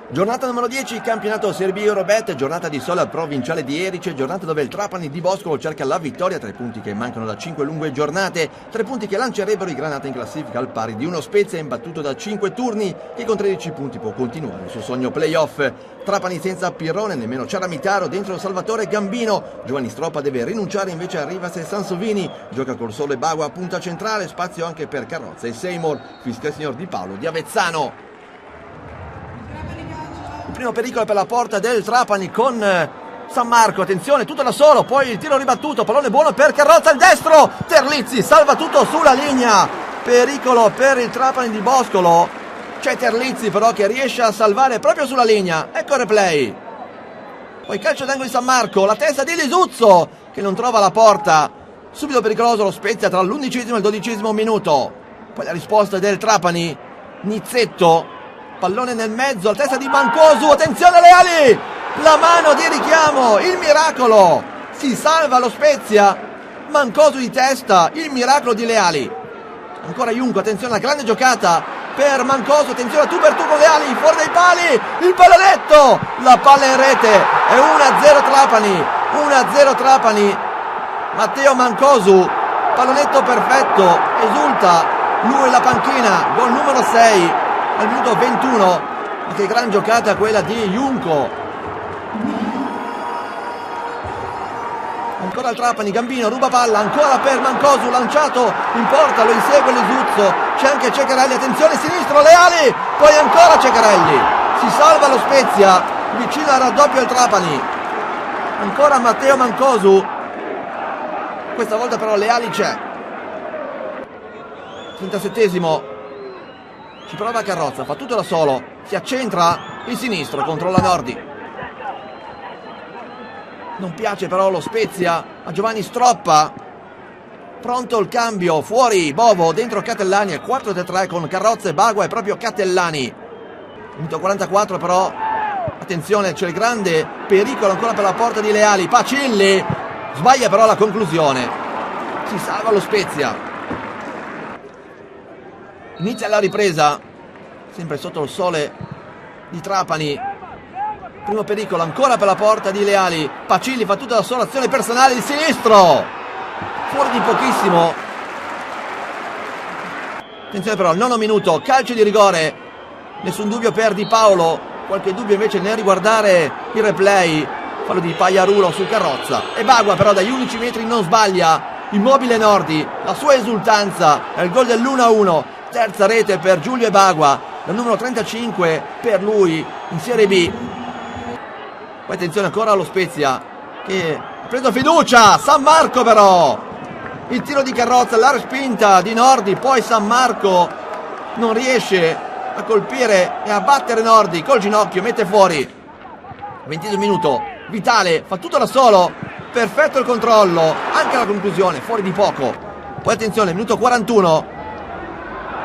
Giornata numero 10, campionato Serie B Eurobet, giornata di sole al provinciale di Erice, giornata dove il Trapani di Boscolo cerca la vittoria, 3 punti che mancano da 5 lunghe giornate, 3 punti che lancerebbero i Granata in classifica al pari di uno Spezia imbattuto da 5 turni che con 13 punti può continuare il suo sogno playoff. Trapani senza Pirrone, nemmeno Ciaramitaro, dentro Salvatore Gambino, Giovanni Stroppa deve rinunciare invece a Rivas e Sansovini, gioca col Sole Bagua a punta centrale, spazio anche per Carrozza e Seymour, fischia il signor Di Paolo di Avezzano. Primo pericolo per la porta del Trapani con San Marco, attenzione, tutto da solo, poi il tiro ribattuto, pallone buono per Carrozza, il destro, Terlizzi salva tutto sulla linea, pericolo per il Trapani di Boscolo, c'è Terlizzi però che riesce a salvare proprio sulla linea, ecco il replay, poi calcio d'angolo di San Marco, la testa di Lisuzzo che non trova la porta, subito pericoloso lo Spezia tra l'11° e il 12° minuto, poi la risposta del Trapani, Nizzetto, pallone nel mezzo, la testa di Mancosu, attenzione alle ali, la mano di richiamo, il miracolo, si salva lo Spezia, Mancosu di testa, il miracolo di Leali, ancora Junco, attenzione alla grande giocata per Mancosu, attenzione tu per tu con Leali, fuori dai pali, il pallonetto, la palla in rete, è 1-0 Trapani, 1-0 Trapani, Matteo Mancosu, pallonetto perfetto, esulta, lui la panchina, gol numero 6, al minuto 21, ma che gran giocata quella di Junco. Ancora il Trapani, Gambino ruba palla, ancora per Mancosu, lanciato in porta, lo insegue Lisuzzo, c'è anche Ceccarelli, attenzione sinistro, Leali, poi ancora Ceccarelli, si salva lo Spezia, vicino al raddoppio il Trapani, ancora Matteo Mancosu, questa volta però Leali c'è. 37esimo, ci prova Carrozza, fa tutto da solo, si accentra il sinistro, controlla Nordi, non piace però lo Spezia a Giovanni Stroppa, pronto il cambio, fuori Bovo, dentro Catellani, al 4-3 con Carrozza e Bagua, è proprio Catellani, minuto 44 però, attenzione c'è il grande pericolo ancora per la porta di Leali, Pacilli, sbaglia però la conclusione, si salva lo Spezia. Inizia la ripresa, sempre sotto il sole di Trapani, primo pericolo ancora per la porta di Leali, Pacilli fa tutta la sola azione personale di sinistro, fuori di pochissimo, attenzione però al 9° minuto, calcio di rigore, nessun dubbio per Di Paolo, qualche dubbio invece nel riguardare il replay, fallo di Pagliarulo su Carrozza, e Bagua però dagli 11 metri non sbaglia, immobile Nordi, la sua esultanza, è il gol dell'1-1, terza rete per Giulio Ebagua, dal numero 35 per lui in Serie B. Poi attenzione ancora allo Spezia che ha preso fiducia, San Marco però, il tiro di Carrozza, la respinta di Nordi, poi San Marco non riesce a colpire e a battere Nordi col ginocchio, mette fuori. 20° minuto, Vitale fa tutto da solo, perfetto il controllo, anche la conclusione, fuori di poco. Poi attenzione, minuto 41,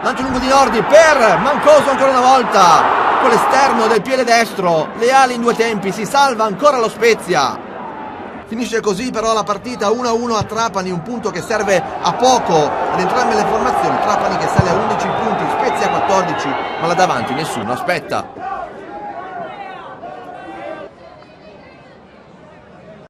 lancio lungo di Nordi per Mancosu ancora una volta, con l'esterno del piede destro, Leali in due tempi, si salva ancora lo Spezia. Finisce così però la partita 1-1 a Trapani, un punto che serve a poco ad entrambe le formazioni. Trapani che sale a 11 punti, Spezia a 14, ma là davanti nessuno aspetta.